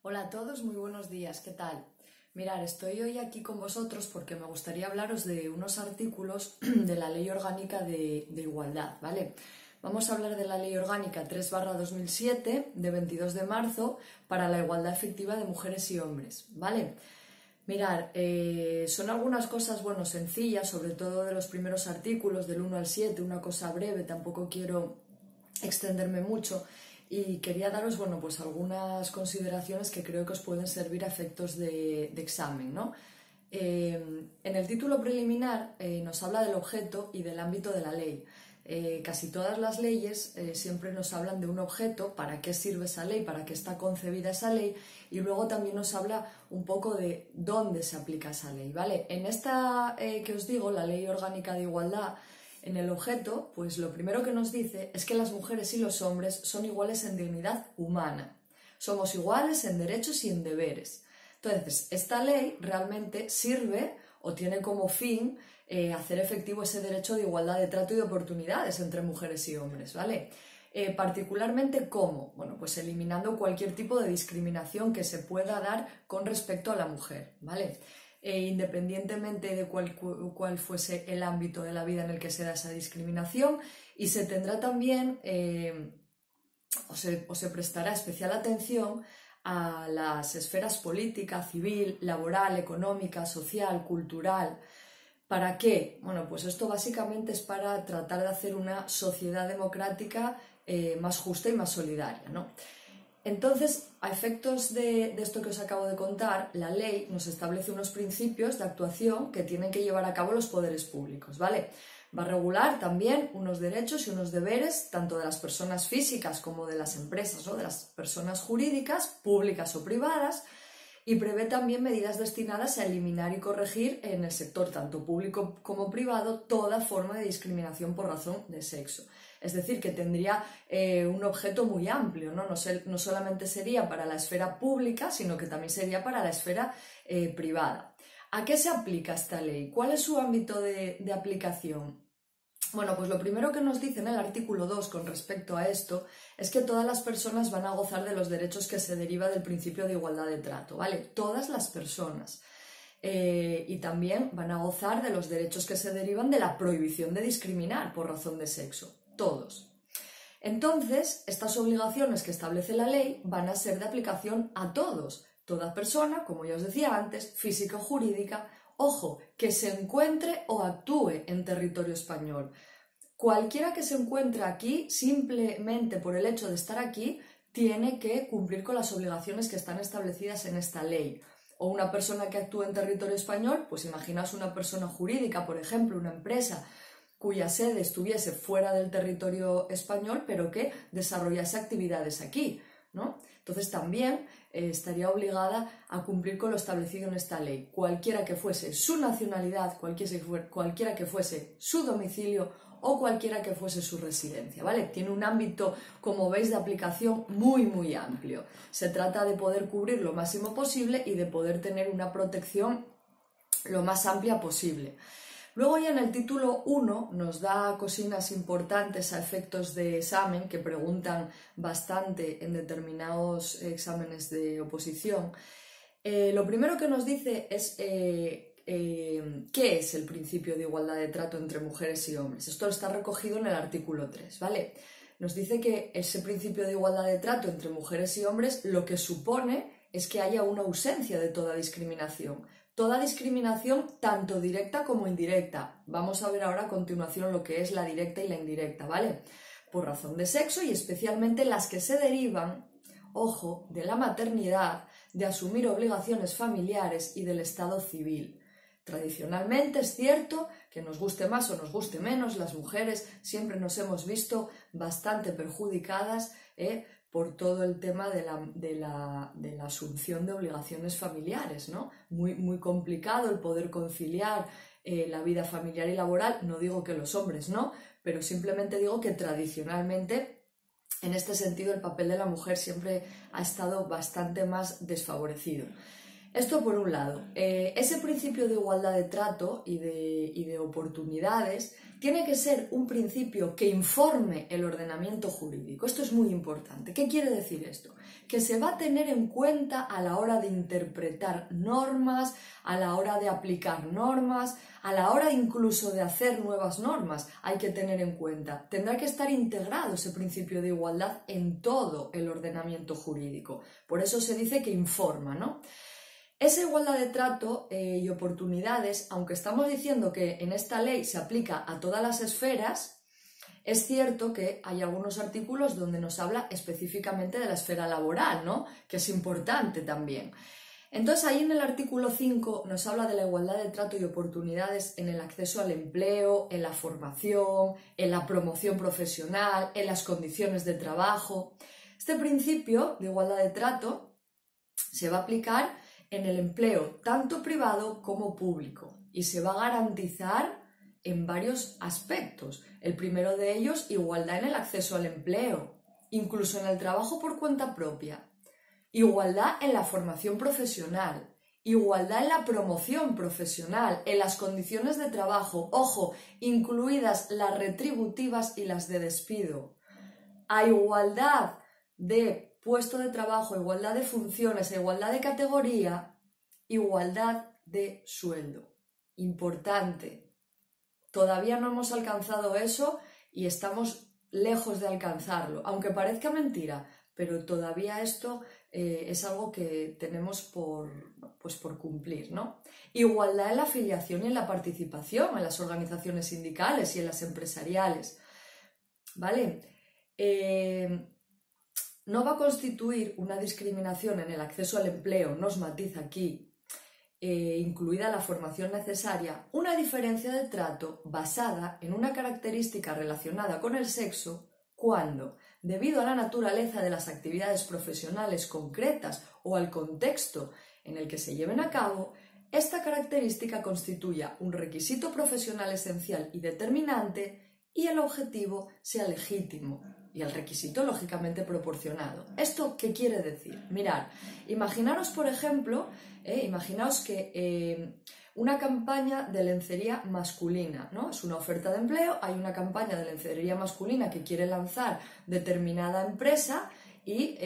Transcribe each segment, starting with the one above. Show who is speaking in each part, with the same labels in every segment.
Speaker 1: Hola a todos, muy buenos días, ¿qué tal? Mirad, estoy hoy aquí con vosotros porque me gustaría hablaros de unos artículos de la Ley Orgánica de Igualdad, ¿vale? Vamos a hablar de la Ley Orgánica 3/2007 de 22 de marzo para la igualdad efectiva de mujeres y hombres, ¿vale? Mirad, son algunas cosas, bueno, sencillas, sobre todo de los primeros artículos, del 1 al 7, una cosa breve, tampoco quiero extenderme mucho y quería daros, bueno, pues algunas consideraciones que creo que os pueden servir a efectos de examen, ¿no? En el título preliminar nos habla del objeto y del ámbito de la ley. Casi todas las leyes siempre nos hablan de un objeto, para qué sirve esa ley, para qué está concebida esa ley, y luego también nos habla un poco de dónde se aplica esa ley, ¿vale? En esta que os digo, la Ley Orgánica de Igualdad, en el objeto, pues lo primero que nos dice es que las mujeres y los hombres son iguales en dignidad humana. Somos iguales en derechos y en deberes. Entonces, esta ley realmente sirve o tiene como fin hacer efectivo ese derecho de igualdad de trato y de oportunidades entre mujeres y hombres, ¿vale? Particularmente, ¿cómo? Bueno, pues eliminando cualquier tipo de discriminación que se pueda dar con respecto a la mujer, ¿vale? Independientemente de cuál fuese el ámbito de la vida en el que se da esa discriminación, y se tendrá también, o se prestará especial atención a las esferas política, civil, laboral, económica, social, cultural. ¿Para qué? Bueno, pues esto básicamente es para tratar de hacer una sociedad democrática más justa y más solidaria, ¿no? Entonces, a efectos de esto que os acabo de contar, la ley nos establece unos principios de actuación que tienen que llevar a cabo los poderes públicos, ¿vale? Va a regular también unos derechos y unos deberes, tanto de las personas físicas como de las empresas o de las personas jurídicas, públicas o privadas, y prevé también medidas destinadas a eliminar y corregir en el sector tanto público como privado toda forma de discriminación por razón de sexo. Es decir, que tendría un objeto muy amplio, ¿no? No solamente sería para la esfera pública, sino que también sería para la esfera privada. ¿A qué se aplica esta ley? ¿Cuál es su ámbito de aplicación? Bueno, pues lo primero que nos dice en el artículo 2 con respecto a esto es que todas las personas van a gozar de los derechos que se deriva del principio de igualdad de trato, ¿vale? Todas las personas. Y también van a gozar de los derechos que se derivan de la prohibición de discriminar por razón de sexo. Todos. Entonces, estas obligaciones que establece la ley van a ser de aplicación a todos. Toda persona, como ya os decía antes, física o jurídica, ojo, que se encuentre o actúe en territorio español. Cualquiera que se encuentre aquí, simplemente por el hecho de estar aquí, tiene que cumplir con las obligaciones que están establecidas en esta ley. O una persona que actúe en territorio español, pues imaginaos una persona jurídica, por ejemplo, una empresa cuya sede estuviese fuera del territorio español, pero que desarrollase actividades aquí, ¿no? Entonces también estaría obligada a cumplir con lo establecido en esta ley, cualquiera que fuese su nacionalidad, cualquiera que fuese su domicilio o cualquiera que fuese su residencia, ¿vale? Tiene un ámbito, como veis, de aplicación muy amplio. Se trata de poder cubrir lo máximo posible y de poder tener una protección lo más amplia posible. Luego ya en el título 1 nos da cosinas importantes a efectos de examen que preguntan bastante en determinados exámenes de oposición. Lo primero que nos dice es qué es el principio de igualdad de trato entre mujeres y hombres. Esto está recogido en el artículo 3, ¿vale? Nos dice que ese principio de igualdad de trato entre mujeres y hombres lo que supone es que haya una ausencia de toda discriminación. Toda discriminación, tanto directa como indirecta. Vamos a ver ahora a continuación lo que es la directa y la indirecta, ¿vale? Por razón de sexo y especialmente las que se derivan, ojo, de la maternidad, de asumir obligaciones familiares y del estado civil. Tradicionalmente es cierto que nos guste más o nos guste menos, las mujeres siempre nos hemos visto bastante perjudicadas por todo el tema de la asunción de obligaciones familiares, ¿no? Muy complicado el poder conciliar la vida familiar y laboral. No digo que los hombres no, pero simplemente digo que tradicionalmente, en este sentido, el papel de la mujer siempre ha estado bastante más desfavorecido. Esto por un lado. Ese principio de igualdad de trato y de oportunidades tiene que ser un principio que informe el ordenamiento jurídico. Esto es muy importante. ¿Qué quiere decir esto? Que se va a tener en cuenta a la hora de interpretar normas, a la hora de aplicar normas, a la hora incluso de hacer nuevas normas. Hay que tener en cuenta. Tendrá que estar integrado ese principio de igualdad en todo el ordenamiento jurídico. Por eso se dice que informa, ¿no? Esa igualdad de trato y oportunidades, aunque estamos diciendo que en esta ley se aplica a todas las esferas, es cierto que hay algunos artículos donde nos habla específicamente de la esfera laboral, ¿no? Que es importante también. Entonces, ahí en el artículo 5 nos habla de la igualdad de trato y oportunidades en el acceso al empleo, en la formación, en la promoción profesional, en las condiciones de trabajo. Este principio de igualdad de trato se va a aplicar en el empleo tanto privado como público y se va a garantizar en varios aspectos. El primero de ellos, igualdad en el acceso al empleo, incluso en el trabajo por cuenta propia, igualdad en la formación profesional, igualdad en la promoción profesional, en las condiciones de trabajo, ojo, incluidas las retributivas y las de despido, a igualdad de puesto de trabajo, igualdad de funciones, igualdad de categoría, igualdad de sueldo. Importante. Todavía no hemos alcanzado eso y estamos lejos de alcanzarlo, aunque parezca mentira, pero todavía esto es algo que tenemos por cumplir, ¿no? Igualdad en la afiliación y en la participación en las organizaciones sindicales y en las empresariales, ¿vale? No va a constituir una discriminación en el acceso al empleo, nos matiza aquí, incluida la formación necesaria, una diferencia de trato basada en una característica relacionada con el sexo cuando, debido a la naturaleza de las actividades profesionales concretas o al contexto en el que se lleven a cabo, esta característica constituya un requisito profesional esencial y determinante y el objetivo sea legítimo y el requisito lógicamente proporcionado. ¿Esto qué quiere decir? Mirad, imaginaros por ejemplo, imaginaos que una campaña de lencería masculina, ¿no? Es una oferta de empleo, hay una campaña de lencería masculina que quiere lanzar determinada empresa y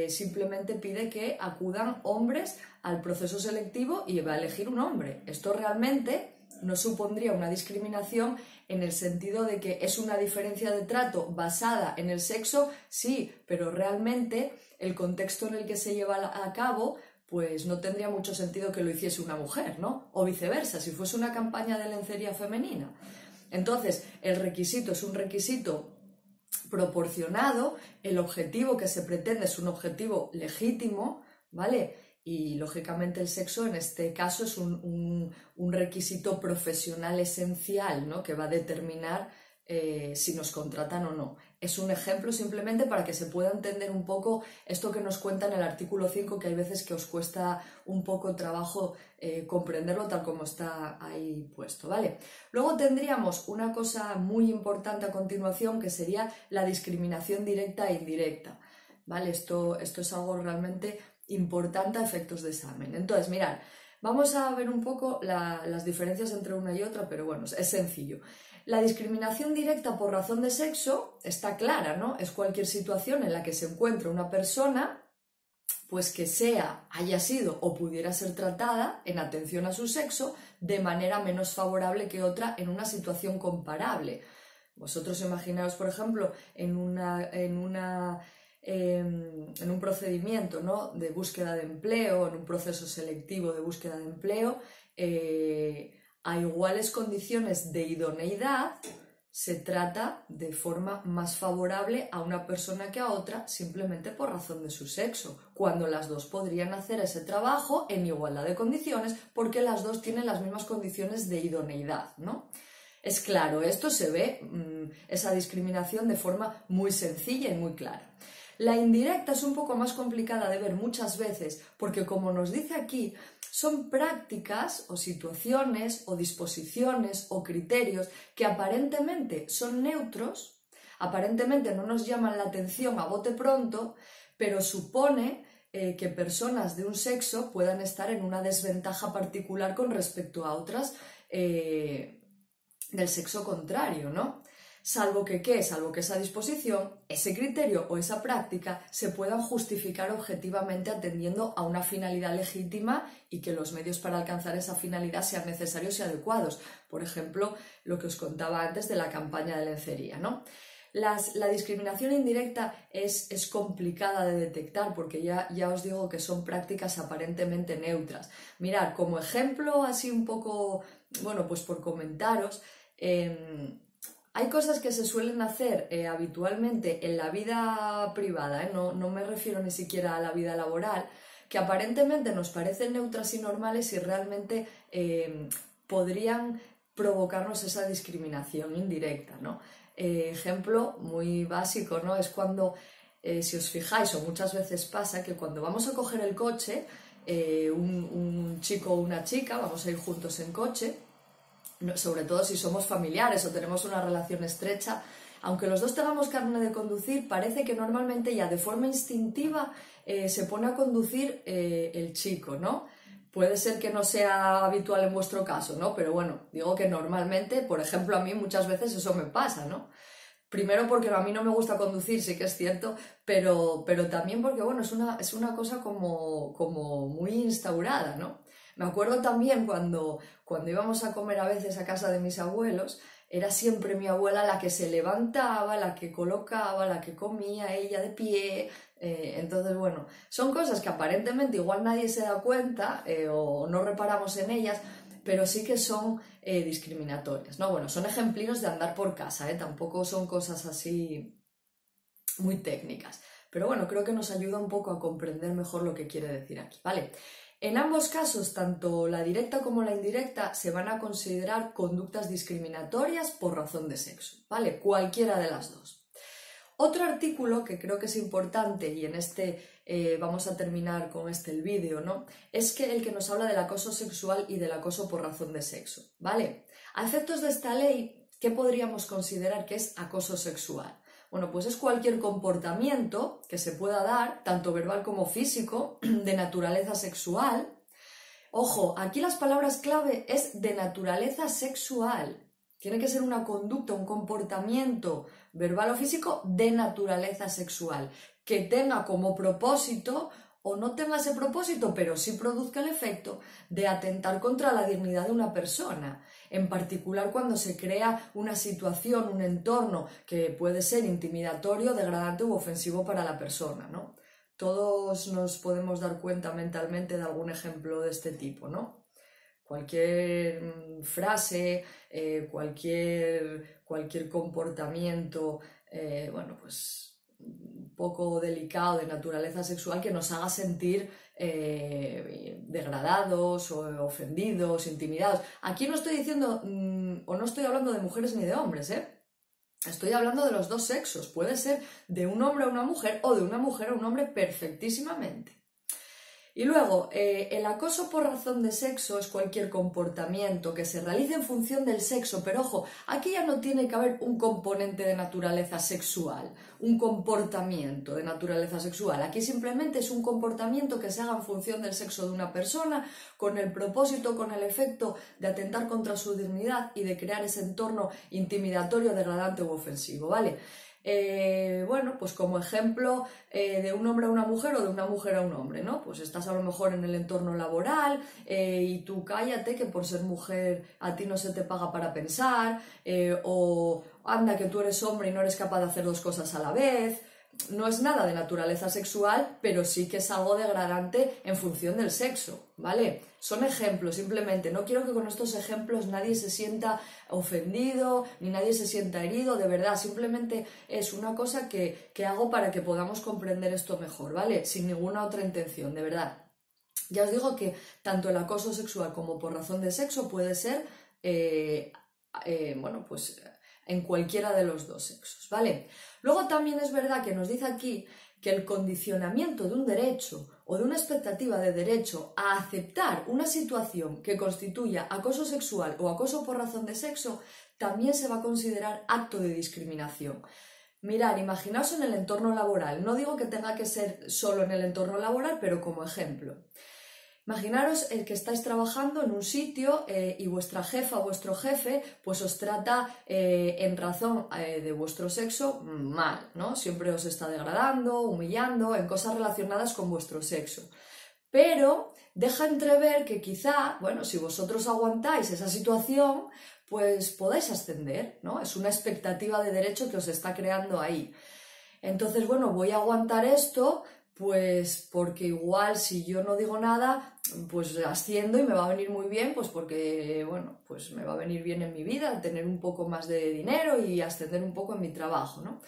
Speaker 1: simplemente pide que acudan hombres al proceso selectivo y va a elegir un hombre. Esto realmente no supondría una discriminación en el sentido de que es una diferencia de trato basada en el sexo, sí, pero realmente el contexto en el que se lleva a cabo pues no tendría mucho sentido que lo hiciese una mujer, ¿no? O viceversa, si fuese una campaña de lencería femenina. Entonces, el requisito es un requisito proporcionado, el objetivo que se pretende es un objetivo legítimo, ¿vale? Y lógicamente el sexo en este caso es un requisito profesional esencial, ¿no? Que va a determinar si nos contratan o no. Es un ejemplo simplemente para que se pueda entender un poco esto que nos cuenta en el artículo 5, que hay veces que os cuesta un poco trabajo comprenderlo tal como está ahí puesto, ¿vale? Luego tendríamos una cosa muy importante a continuación que sería la discriminación directa e indirecta, ¿vale? Esto es algo realmente importante a efectos de examen. Entonces, mirad, vamos a ver un poco las diferencias entre una y otra, pero bueno, es sencillo. La discriminación directa por razón de sexo está clara, ¿no? Es cualquier situación en la que se encuentre una persona, pues que haya sido o pudiera ser tratada en atención a su sexo de manera menos favorable que otra en una situación comparable. Vosotros imaginaos, por ejemplo, en un procedimiento, ¿no? De búsqueda de empleo, en un proceso selectivo de búsqueda de empleo, a iguales condiciones de idoneidad se trata de forma más favorable a una persona que a otra simplemente por razón de su sexo, cuando las dos podrían hacer ese trabajo en igualdad de condiciones porque las dos tienen las mismas condiciones de idoneidad, ¿no? Es claro, esto se ve, esa discriminación de forma muy sencilla y muy clara. La indirecta es un poco más complicada de ver muchas veces porque, como nos dice aquí, son prácticas o situaciones o disposiciones o criterios que aparentemente son neutros, aparentemente no nos llaman la atención a bote pronto, pero supone que personas de un sexo puedan estar en una desventaja particular con respecto a otras del sexo contrario, ¿no? Salvo que esa disposición, ese criterio o esa práctica se puedan justificar objetivamente atendiendo a una finalidad legítima y que los medios para alcanzar esa finalidad sean necesarios y adecuados. Por ejemplo, lo que os contaba antes de la campaña de lencería, ¿no? La discriminación indirecta es complicada de detectar porque ya os digo que son prácticas aparentemente neutras. Mirad, como ejemplo, así un poco, bueno, pues por comentaros, hay cosas que se suelen hacer habitualmente en la vida privada, no me refiero ni siquiera a la vida laboral, que aparentemente nos parecen neutras y normales y realmente podrían provocarnos esa discriminación indirecta, ¿no? Ejemplo muy básico, ¿no? Es cuando, si os fijáis, o muchas veces pasa que cuando vamos a coger el coche, un chico o una chica, vamos a ir juntos en coche, sobre todo si somos familiares o tenemos una relación estrecha, aunque los dos tengamos carne de conducir, parece que normalmente ya de forma instintiva se pone a conducir el chico, ¿no? Puede ser que no sea habitual en vuestro caso, ¿no? Pero bueno, digo que normalmente, por ejemplo, a mí muchas veces eso me pasa, ¿no? Primero porque a mí no me gusta conducir, sí que es cierto, pero también porque, bueno, es una cosa como muy instaurada, ¿no? Me acuerdo también cuando íbamos a comer a veces a casa de mis abuelos, era siempre mi abuela la que se levantaba, la que colocaba, la que comía ella de pie. Entonces, bueno, son cosas que aparentemente igual nadie se da cuenta o no reparamos en ellas, pero sí que son discriminatorias, ¿no? Bueno, son ejemplinos de andar por casa, tampoco son cosas así muy técnicas. Pero bueno, creo que nos ayuda un poco a comprender mejor lo que quiere decir aquí, ¿vale? En ambos casos, tanto la directa como la indirecta, se van a considerar conductas discriminatorias por razón de sexo, ¿vale? Cualquiera de las dos. Otro artículo que creo que es importante, y en este vamos a terminar con el vídeo, ¿no? Es que el que nos habla del acoso sexual y del acoso por razón de sexo, ¿vale? A efectos de esta ley, ¿qué podríamos considerar que es acoso sexual? Bueno, pues es cualquier comportamiento que se pueda dar, tanto verbal como físico, de naturaleza sexual. Ojo, aquí las palabras clave es de naturaleza sexual. Tiene que ser una conducta, un comportamiento verbal o físico de naturaleza sexual, que tenga como propósito o no tenga ese propósito, pero sí produzca el efecto de atentar contra la dignidad de una persona, en particular cuando se crea una situación, un entorno que puede ser intimidatorio, degradante u ofensivo para la persona, ¿no? Todos nos podemos dar cuenta mentalmente de algún ejemplo de este tipo, ¿no? Cualquier frase, cualquier comportamiento, bueno, pues un poco delicado de naturaleza sexual que nos haga sentir degradados o ofendidos, intimidados. Aquí no estoy diciendo o no estoy hablando de mujeres ni de hombres, estoy hablando de los dos sexos. Puede ser de un hombre a una mujer o de una mujer a un hombre perfectísimamente. Y luego, el acoso por razón de sexo es cualquier comportamiento que se realice en función del sexo, pero ojo, aquí ya no tiene que haber un componente de naturaleza sexual, un comportamiento de naturaleza sexual. Aquí simplemente es un comportamiento que se haga en función del sexo de una persona, con el propósito, con el efecto de atentar contra su dignidad y de crear ese entorno intimidatorio, degradante u ofensivo, ¿vale? Bueno, pues como ejemplo de un hombre a una mujer o de una mujer a un hombre, ¿no? Pues estás a lo mejor en el entorno laboral y tú cállate que por ser mujer a ti no se te paga para pensar, o anda que tú eres hombre y no eres capaz de hacer dos cosas a la vez. No es nada de naturaleza sexual, pero sí que es algo degradante en función del sexo, ¿vale? Son ejemplos, simplemente. No quiero que con estos ejemplos nadie se sienta ofendido, ni nadie se sienta herido, de verdad. Simplemente es una cosa que hago para que podamos comprender esto mejor, ¿vale? Sin ninguna otra intención, de verdad. Ya os digo que tanto el acoso sexual como por razón de sexo puede ser, bueno, pues en cualquiera de los dos sexos, ¿vale? Luego también es verdad que nos dice aquí que el condicionamiento de un derecho o de una expectativa de derecho a aceptar una situación que constituya acoso sexual o acoso por razón de sexo también se va a considerar acto de discriminación. Mirad, imaginaos en el entorno laboral. No digo que tenga que ser solo en el entorno laboral, pero como ejemplo. Imaginaros el que estáis trabajando en un sitio y vuestra jefa o vuestro jefe pues os trata en razón de vuestro sexo mal, ¿no? Siempre os está degradando, humillando, en cosas relacionadas con vuestro sexo. Pero deja entrever que quizá, bueno, si vosotros aguantáis esa situación, pues podáis ascender, ¿no? Es una expectativa de derecho que os está creando ahí. Entonces, bueno, voy a aguantar esto, pues porque igual si yo no digo nada, pues asciendo y me va a venir muy bien, pues porque, bueno, pues me va a venir bien en mi vida, tener un poco más de dinero y ascender un poco en mi trabajo, ¿no?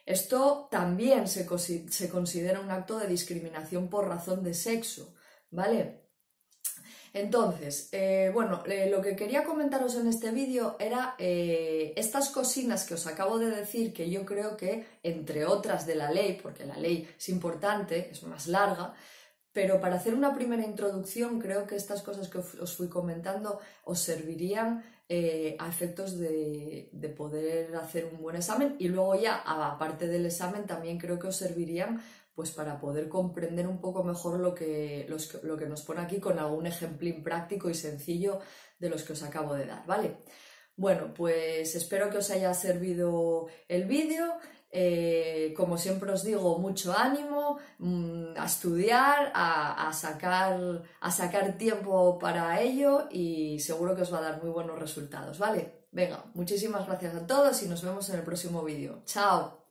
Speaker 1: Esto también se considera un acto de discriminación por razón de sexo, ¿vale? Entonces, bueno, lo que quería comentaros en este vídeo era estas cosinas que os acabo de decir, que yo creo que, entre otras de la ley, porque la ley es importante, es más larga, pero para hacer una primera introducción creo que estas cosas que os fui comentando os servirían a efectos de poder hacer un buen examen, y luego ya, aparte del examen, también creo que os servirían pues para poder comprender un poco mejor lo que nos pone aquí con algún ejemplín práctico y sencillo de los que os acabo de dar, ¿vale? Bueno, pues espero que os haya servido el vídeo. Como siempre os digo, mucho ánimo, a estudiar, a sacar tiempo para ello, y seguro que os va a dar muy buenos resultados, ¿vale? Venga, muchísimas gracias a todos y nos vemos en el próximo vídeo. ¡Chao!